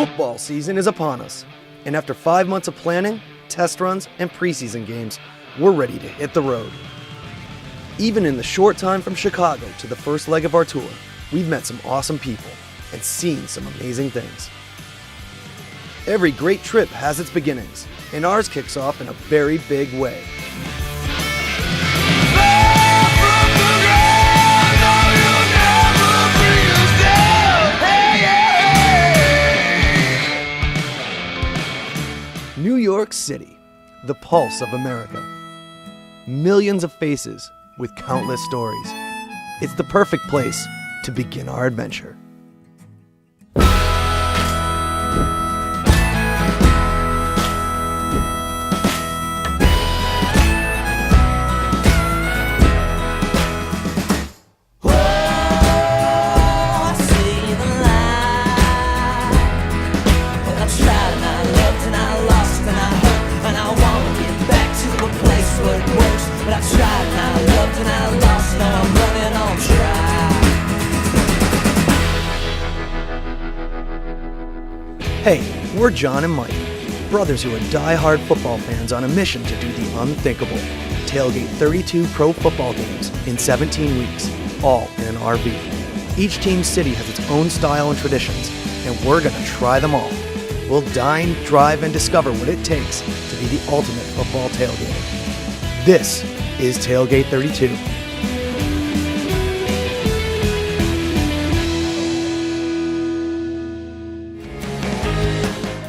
Football season is upon us, and after 5 months of planning, test runs, and preseason games, we're ready to hit the road. Even in the short time from Chicago to the first leg of our tour, we've met some awesome people and seen some amazing things. Every great trip has its beginnings, and ours kicks off in a very big way. New York City, the pulse of America. Millions of faces with countless stories. It's the perfect place to begin our adventure. Hey, we're John and Mike, brothers who are die-hard football fans on a mission to do the unthinkable. Tailgate 32 pro football games in 17 weeks, all in an RV. Each team's city has its own style and traditions, and we're gonna try them all. We'll dine, drive, and discover what it takes to be the ultimate football tailgater. This is Tailgate 32.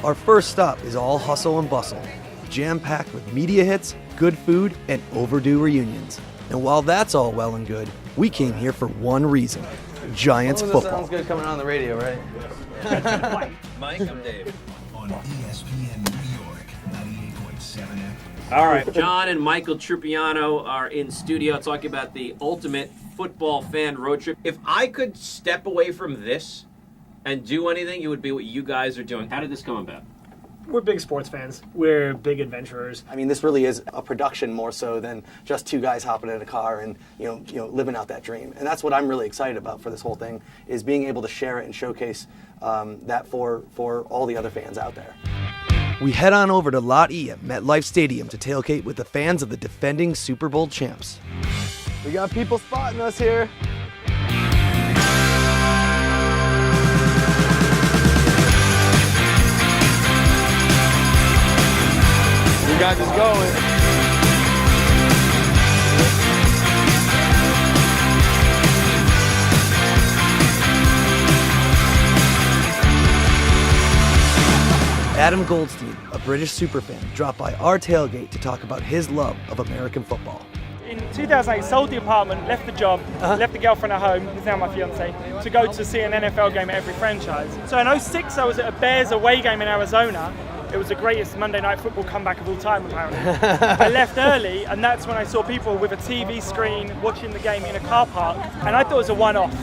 Our first stop is all hustle and bustle, jam-packed with media hits, good food, and overdue reunions. And while that's all well and good, we came here for one reason: Giants football. Sounds good coming on the radio, right? Mike, I'm Dave. On ESPN New York, 98.7 FM. All right, John and Michael Trupiano are in studio talking about the ultimate football fan road trip. If I could step away from this and do anything, it would be what you guys are doing. How did this come about? We're big sports fans. We're big adventurers. I mean, this really is a production more so than just two guys hopping in a car and living out that dream. And that's what I'm really excited about for this whole thing, is being able to share it and showcase that for all the other fans out there. We head on over to Lot E at MetLife Stadium to tailgate with the fans of the defending Super Bowl champs. We got people spotting us here. We got this going. Adam Goldstein, a British superfan, dropped by our tailgate to talk about his love of American football. In 2008, sold the apartment, left the job, left the girlfriend at home, who's now my fiance, to go to see an NFL game at every franchise. So in 2006, I was at a Bears away game in Arizona. It was the greatest Monday Night Football comeback of all time, apparently. I left early, and that's when I saw people with a TV screen watching the game in a car park, and I thought it was a one-off.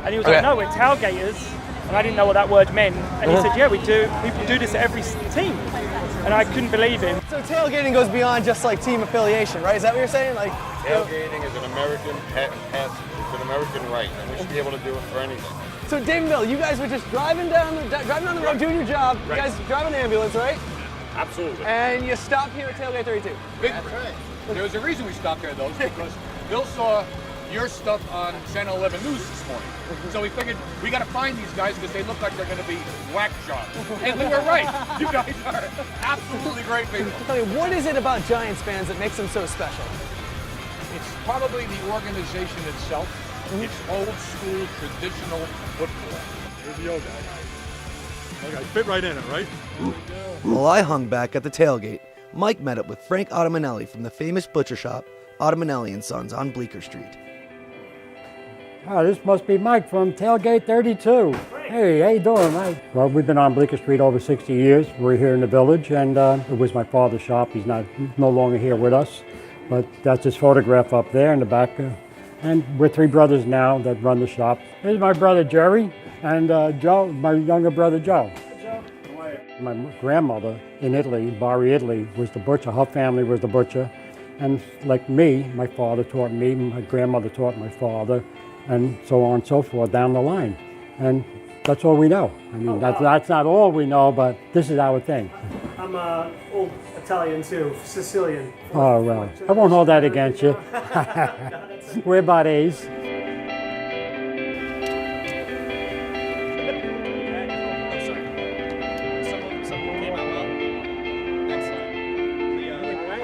And he was like, no, we're tailgaters. And I didn't know what that word meant. And he said, yeah, we do. People do this at every team. And I couldn't believe him. So tailgating goes beyond just like team affiliation, right? Is that what you're saying? Like tailgating is an American pet. It's an American right, and we should be able to do it for anything. So Dave and Bill, you guys were just driving down the road, doing your job. Right. You guys drive an ambulance, right? Absolutely. And you stopped here at Tailgate 32. There was a reason we stopped there, though, because Bill saw your stuff on Channel 11 News this morning. So we figured we got to find these guys because they look like they're going to be whack jobs. And we were right. You guys are absolutely great people. Tell me, what is it about Giants fans that makes them so special? It's probably the organization itself. It's old school, traditional football. Here's the old guy. Okay, fit right in it, right? While I hung back at the tailgate, Mike met up with Frank Ottamanelli from the famous butcher shop, Ottamanelli & Sons on Bleecker Street. Oh, this must be Mike from Tailgate 32. Hey, how you doing, Mike? Well, we've been on Bleecker Street over 60 years. We're here in the village, and it was my father's shop. He's no longer here with us, but that's his photograph up there in the back. And we're three brothers now that run the shop. Here's my brother Jerry, and Joe, my younger brother Joe. My grandmother in Italy, Bari, Italy, was the butcher. Her family was the butcher. And like me, my father taught me, my grandmother taught my father, and so on and so forth down the line. And That's all we know. I mean, that's not all we know, but this is our thing. I'm old Italian too, Sicilian. Oh, well, I won't hold that against you. We're about A's.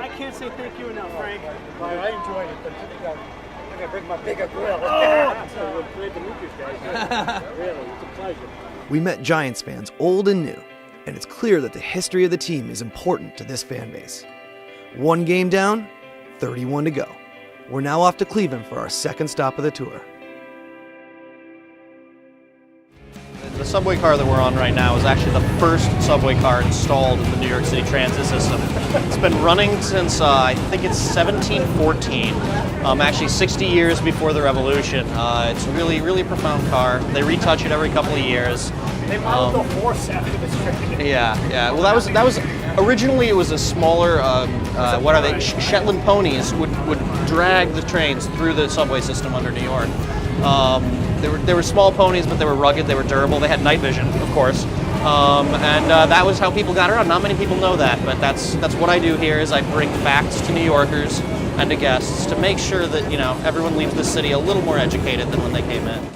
I can't say thank you enough, Frank. I enjoyed it, but I'm going to bring my bigger grill. So we're glad to meet you guys. Really, it's a pleasure. We met Giants fans old and new, and it's clear that the history of the team is important to this fan base. 1 game down, 31 to go. We're now off to Cleveland for our second stop of the tour. The subway car that we're on right now is actually the first subway car installed in the New York City transit system. It's been running since I think it's 1714, actually 60 years before the revolution. It's a really, really profound car. They retouch it every couple of years. They modeled the horse after this train. Yeah. Well, that was originally it was a smaller. What are they? Shetland ponies would drag the trains through the subway system under New York. They were small ponies, but they were rugged. They were durable. They had night vision, of course, and that was how people got around. Not many people know that, but that's what I do here. Is I bring facts to New Yorkers and to guests to make sure that everyone leaves the city a little more educated than when they came in.